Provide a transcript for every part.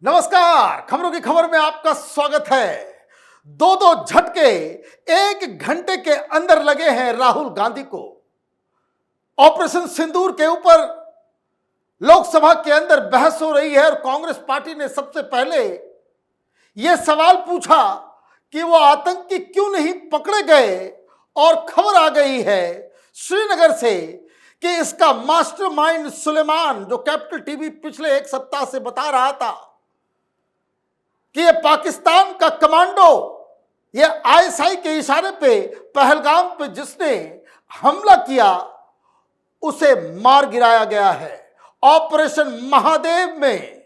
नमस्कार, खबरों की खबर में आपका स्वागत है। दो दो झटके एक घंटे के अंदर लगे हैं राहुल गांधी को। ऑपरेशन सिंदूर के ऊपर लोकसभा के अंदर बहस हो रही है और कांग्रेस पार्टी ने सबसे पहले यह सवाल पूछा कि वो आतंकी क्यों नहीं पकड़े गए, और खबर आ गई है श्रीनगर से कि इसका मास्टरमाइंड सुलेमान, जो कैपिटल टीवी पिछले एक सप्ताह से बता रहा था कि ये पाकिस्तान का कमांडो, ये आईएसआई के इशारे पे पहलगाम पे जिसने हमला किया उसे मार गिराया गया है। ऑपरेशन महादेव में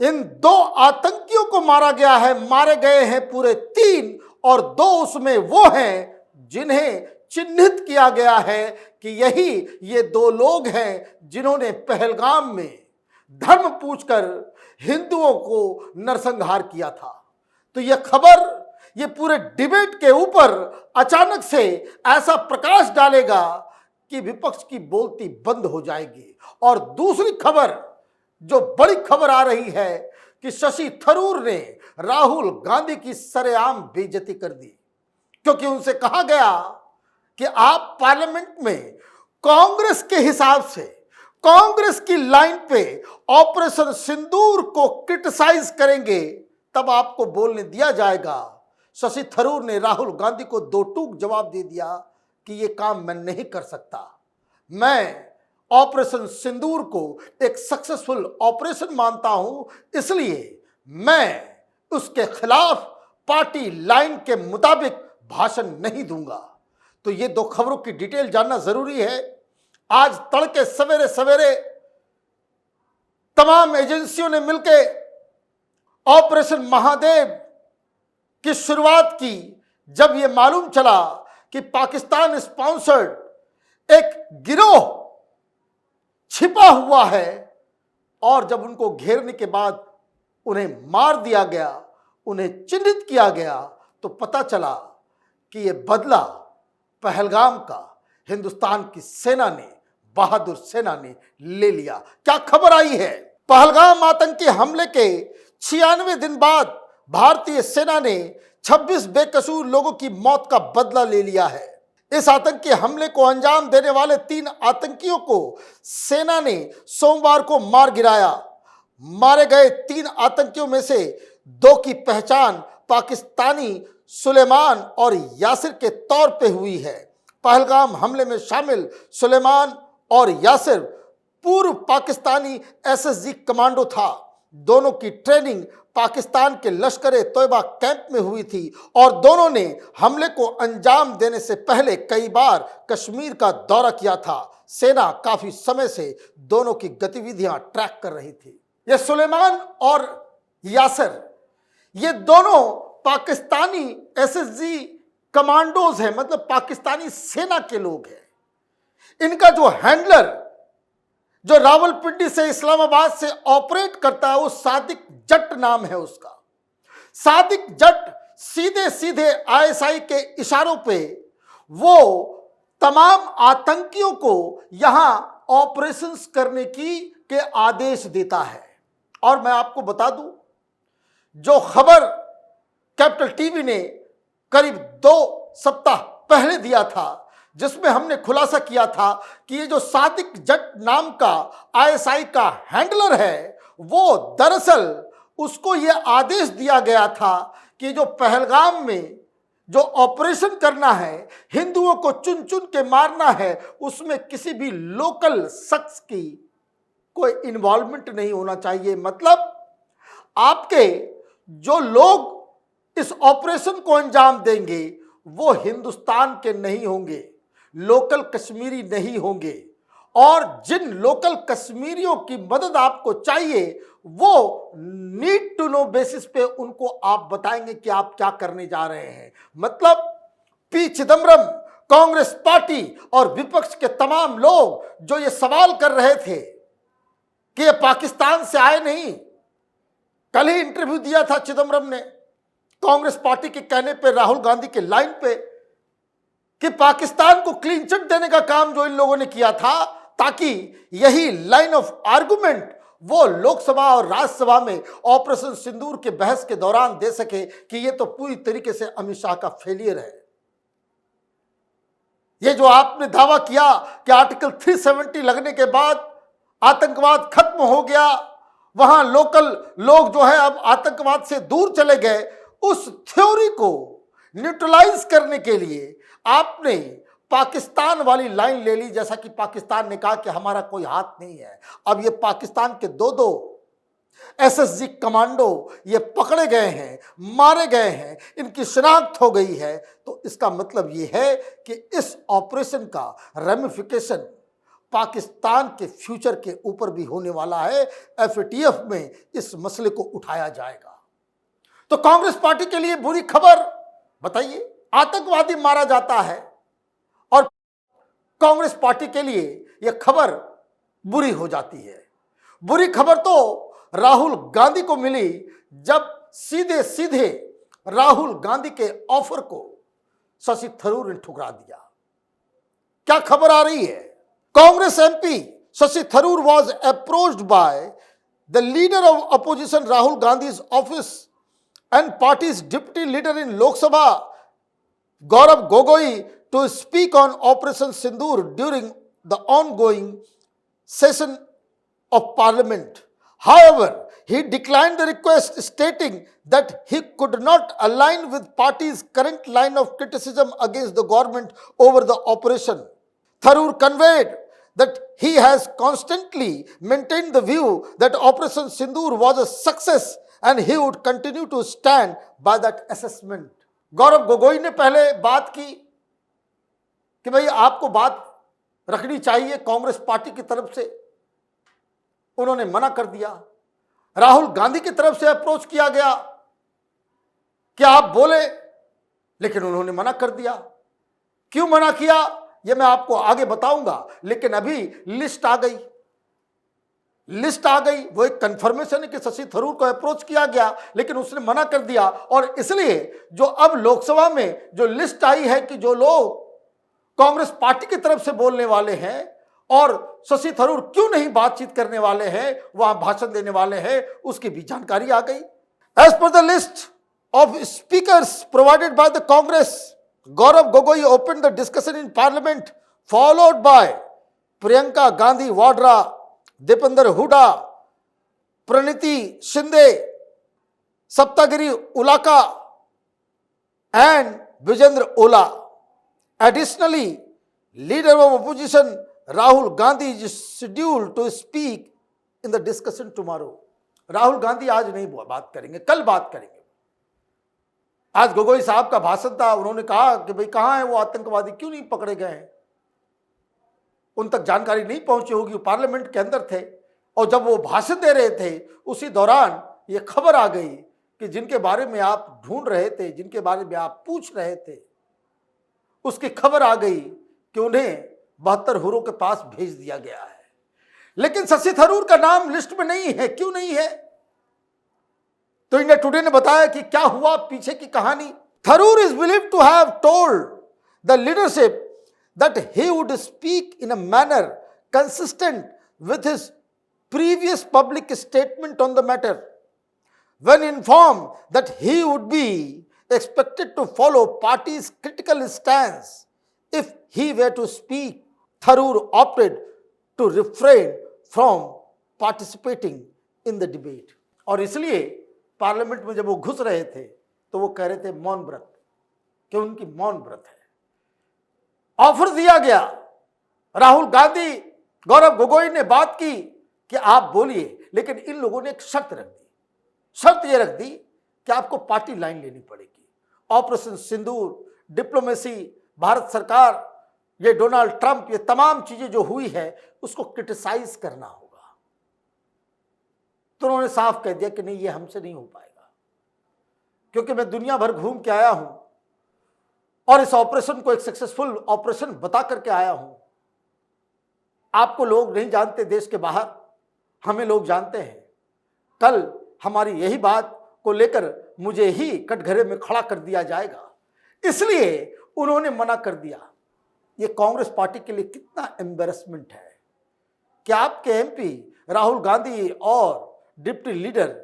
इन दो आतंकियों को मारा गया है। मारे गए हैं पूरे 3 और 2 उसमें वो हैं जिन्हें चिन्हित किया गया है कि यही ये 2 लोग हैं जिन्होंने पहलगाम में धर्म पूछकर हिंदुओं को नरसंहार किया था। तो यह खबर, ये पूरे डिबेट के ऊपर अचानक से ऐसा प्रकाश डालेगा कि विपक्ष की बोलती बंद हो जाएगी। और दूसरी खबर, जो बड़ी खबर आ रही है कि शशि थरूर ने राहुल गांधी की सरेआम बेइज्जती कर दी, क्योंकि उनसे कहा गया कि आप पार्लियामेंट में कांग्रेस के हिसाब से, कांग्रेस की लाइन पे ऑपरेशन सिंदूर को क्रिटिसाइज करेंगे तब आपको बोलने दिया जाएगा। शशि थरूर ने राहुल गांधी को 2 टूक जवाब दे दिया कि ये काम मैं नहीं कर सकता। मैं ऑपरेशन सिंदूर को एक सक्सेसफुल ऑपरेशन मानता हूं, इसलिए मैं उसके खिलाफ पार्टी लाइन के मुताबिक भाषण नहीं दूंगा। तो ये 2 खबरों की डिटेल जानना जरूरी है। आज तड़के सवेरे सवेरे तमाम एजेंसियों ने मिलकर ऑपरेशन महादेव की शुरुआत की। जब यह मालूम चला कि पाकिस्तान स्पॉन्सर्ड एक गिरोह छिपा हुआ है, और जब उनको घेरने के बाद उन्हें मार दिया गया, उन्हें चिन्हित किया गया, तो पता चला कि यह बदला पहलगाम का हिंदुस्तान की सेना ने, बहादुर सेना ने ले लिया। क्या खबर आई है? पहलगाम आतंकी हमले के 96 दिन बाद भारतीय सेना ने 26 बेकसूर लोगों की मौत का बदला ले लिया है। इस आतंकी हमले को अंजाम देने वाले 3 आतंकियों को सेना ने सोमवार को मार गिराया। मारे गए 3 आतंकियों में से 2 की पहचान पाकिस्तानी सुलेमान और यासिर के तौर पे हुई है। पहलगाम हमले में शामिल सुलेमान और यासिर पूर्व पाकिस्तानी एसएसजी कमांडो था। दोनों की ट्रेनिंग पाकिस्तान के लश्कर-ए-तोयबा कैंप में हुई थी और दोनों ने हमले को अंजाम देने से पहले कई बार कश्मीर का दौरा किया था। सेना काफी समय से दोनों की गतिविधियां ट्रैक कर रही थी। ये सुलेमान और यासिर, ये दोनों पाकिस्तानी एसएसजी कमांडोज हैं, मतलब पाकिस्तानी सेना के लोग हैं। इनका जो हैंडलर, जो रावलपिंडी से इस्लामाबाद से ऑपरेट करता है, वो सादिक जट नाम है उसका। सादिक जट सीधे सीधे आईएसआई के इशारों पे वो तमाम आतंकियों को यहां ऑपरेशंस करने के आदेश देता है। और मैं आपको बता दूं, जो खबर कैपिटल टीवी ने करीब 2 सप्ताह पहले दिया था, जिसमें हमने खुलासा किया था कि ये जो सादिक जट नाम का आईएसआई का हैंडलर है, वो दरअसल उसको ये आदेश दिया गया था कि जो पहलगाम में जो ऑपरेशन करना है, हिंदुओं को चुन चुन के मारना है, उसमें किसी भी लोकल शख्स की कोई इन्वॉल्वमेंट नहीं होना चाहिए। मतलब आपके जो लोग इस ऑपरेशन को अंजाम देंगे वो हिंदुस्तान के नहीं होंगे, लोकल कश्मीरी नहीं होंगे, और जिन लोकल कश्मीरियों की मदद आपको चाहिए वो नीड टू नो बेसिस पे उनको आप बताएंगे कि आप क्या करने जा रहे हैं। मतलब पी चिदम्बरम, कांग्रेस पार्टी और विपक्ष के तमाम लोग जो ये सवाल कर रहे थे कि ये पाकिस्तान से आए नहीं। कल ही इंटरव्यू दिया था चिदम्बरम ने कांग्रेस पार्टी के कहने पे राहुल गांधी के लाइन पे कि पाकिस्तान को क्लीन चिट देने का काम जो इन लोगों ने किया था, ताकि यही लाइन ऑफ आर्गुमेंट वो लोकसभा और राज्यसभा में ऑपरेशन सिंदूर के बहस के दौरान दे सके कि ये तो पूरी तरीके से अमित शाह का फेलियर है। ये जो आपने दावा किया कि आर्टिकल 370 लगने के बाद आतंकवाद खत्म हो गया, वहां लोकल लोग जो है अब आतंकवाद से दूर चले गए, उस थ्योरी को न्यूट्रलाइज करने के लिए आपने पाकिस्तान वाली लाइन ले ली, जैसा कि पाकिस्तान ने कहा कि हमारा कोई हाथ नहीं है। अब ये पाकिस्तान के दो एसएसजी कमांडो ये पकड़े गए हैं, मारे गए हैं, इनकी शिनाख्त हो गई है, तो इसका मतलब ये है कि इस ऑपरेशन का रेमिफिकेशन पाकिस्तान के फ्यूचर के ऊपर भी होने वाला है। एफएटीएफ में इस मसले को उठाया जाएगा। तो कांग्रेस पार्टी के लिए बुरी खबर, बताइए, आतंकवादी मारा जाता है और कांग्रेस पार्टी के लिए यह खबर बुरी हो जाती है। बुरी खबर तो राहुल गांधी को मिली जब सीधे सीधे राहुल गांधी के ऑफर को शशि थरूर ने ठुकरा दिया। क्या खबर आ रही है? Congress MP Shashi Tharoor was approached by the leader of opposition Rahul Gandhi's office and party's deputy leader in Lok Sabha Gaurav Gogoi to speak on Operation Sindoor during the ongoing session of parliament. However, he declined the request, stating that he could not align with party's current line of criticism against the government over the operation. Tharoor conveyed that he has constantly maintained the view that Operation Sindoor was a success and he would continue to stand by that assessment. Gaurav Gogoi ने पहले बात की कि भाई आपको बात रखनी चाहिए कांग्रेस पार्टी की तरफ से, उन्होंने मना कर दिया। राहुल गांधी की तरफ से अप्रोच किया गया कि आप बोले, लेकिन उन्होंने मना कर दिया। क्यों मना किया ये मैं आपको आगे बताऊंगा, लेकिन अभी लिस्ट आ गई। वो एक कंफर्मेशन है कि शशि थरूर को अप्रोच किया गया, लेकिन उसने मना कर दिया। और इसलिए जो अब लोकसभा में जो लिस्ट आई है कि जो लोग कांग्रेस पार्टी की तरफ से बोलने वाले हैं और शशि थरूर क्यों नहीं बातचीत करने वाले हैं, वहां भाषण देने वाले हैं, उसकी भी जानकारी आ गई। As per the list of speakers provided by the Congress, Gaurav Gogoi opened the discussion in parliament, followed by Priyanka Gandhi Vadra, Deepinder Hooda, Praniti Shinde, Saptagiri Ulaka, and Vijendra Ola. Additionally, leader of opposition Rahul Gandhi is scheduled to speak in the discussion tomorrow. Rahul Gandhi आज नहीं बात करेंगे, कल बात करेंगे। आज गोगोई साहब का भाषण था, उन्होंने कहा कि भाई कहाँ है वो आतंकवादी, क्यों नहीं पकड़े गए हैं, उन तक जानकारी नहीं पहुंची होगी, वो पार्लियामेंट के अंदर थे। और जब वो भाषण दे रहे थे उसी दौरान ये खबर आ गई कि जिनके बारे में आप ढूंढ रहे थे, जिनके बारे में आप पूछ रहे थे, उसकी खबर आ गई कि उन्हें 72 हुरों के पास भेज दिया गया है। लेकिन शशि थरूर का नाम लिस्ट में नहीं है। क्यों नहीं है? तो इंडिया टुडे ने बताया कि क्या हुआ, पीछे की कहानी। Tharoor is believed to have told the leadership that he would speak in a manner consistent with his previous public statement on the matter. When informed that he would be expected to follow party's critical stance if he were to speak, Tharoor opted to refrain from participating in the debate. और इसलिए parliament में जब वो घुस रहे थे तो वो कह रहे थे मौन व्रत, कि उनकी मौन व्रत है। ऑफर दिया गया, राहुल गांधी, गौरव गोगोई ने बात की कि आप बोलिए, लेकिन इन लोगों ने एक शर्त रख दी। शर्त ये रख दी कि आपको पार्टी लाइन लेनी पड़ेगी। ऑपरेशन सिंदूर, डिप्लोमेसी, भारत सरकार, ये डोनाल्ड ट्रंप, ये तमाम चीजें जो हुई है उसको क्रिटिसाइज करना होगा। तो उन्होंने साफ कह दिया कि नहीं, ये हमसे नहीं हो पाएगा, क्योंकि मैं दुनिया भर घूम के आया हूं और इस ऑपरेशन को एक सक्सेसफुल ऑपरेशन बता करके आया हूं। आपको लोग नहीं जानते देश के बाहर, हमें लोग जानते हैं। कल हमारी यही बात को लेकर मुझे ही कटघरे में खड़ा कर दिया जाएगा, इसलिए उन्होंने मना कर दिया। ये कांग्रेस पार्टी के लिए कितना एम्बैरेसमेंट है, कि आपके एमपी राहुल गांधी और डिप्टी लीडर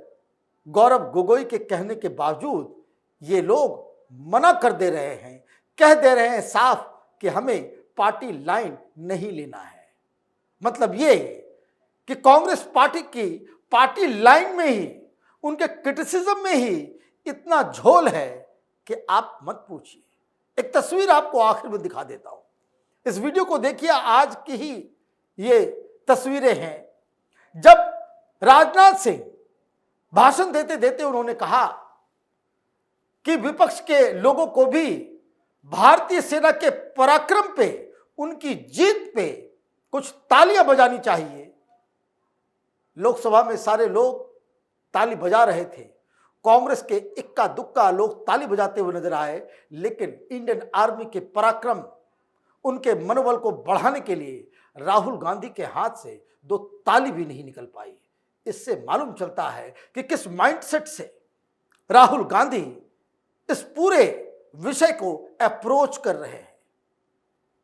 गौरव गोगोई के कहने के बावजूद ये लोग मना कर दे रहे हैं, कह दे रहे हैं साफ कि हमें पार्टी लाइन नहीं लेना है। मतलब ये कि कांग्रेस पार्टी की पार्टी लाइन में ही, उनके क्रिटिसिज्म में ही इतना झोल है कि आप मत पूछिए। एक तस्वीर आपको आखिर में दिखा देता हूं, इस वीडियो को देखिए। आज की ही ये तस्वीरें हैं जब राजनाथ सिंह भाषण देते देते उन्होंने कहा कि विपक्ष के लोगों को भी भारतीय सेना के पराक्रम पे, उनकी जीत पे कुछ तालियां बजानी चाहिए। लोकसभा में सारे लोग ताली बजा रहे थे, कांग्रेस के इक्का दुक्का लोग ताली बजाते हुए नजर आए, लेकिन इंडियन आर्मी के पराक्रम, उनके मनोबल को बढ़ाने के लिए राहुल गांधी के हाथ से दो ताली भी नहीं निकल पाई। इससे मालूम चलता है कि किस माइंडसेट से राहुल गांधी इस पूरे विषय को अप्रोच कर रहे हैं।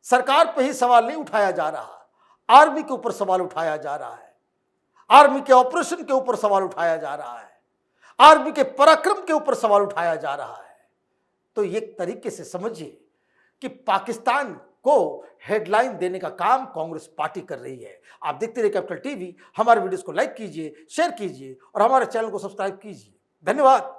सरकार पे ही सवाल नहीं उठाया जा रहा, आर्मी के ऊपर सवाल उठाया जा रहा है, आर्मी के ऑपरेशन के ऊपर सवाल उठाया जा रहा है, आर्मी के पराक्रम के ऊपर सवाल उठाया जा रहा है। तो एक तरीके से समझिए कि पाकिस्तान को हेडलाइन देने का काम कांग्रेस पार्टी कर रही है। आप देखते रहिए कैपिटल टीवी। हमारे वीडियोस को लाइक कीजिए, शेयर कीजिए और हमारे चैनल को सब्सक्राइब कीजिए। धन्यवाद।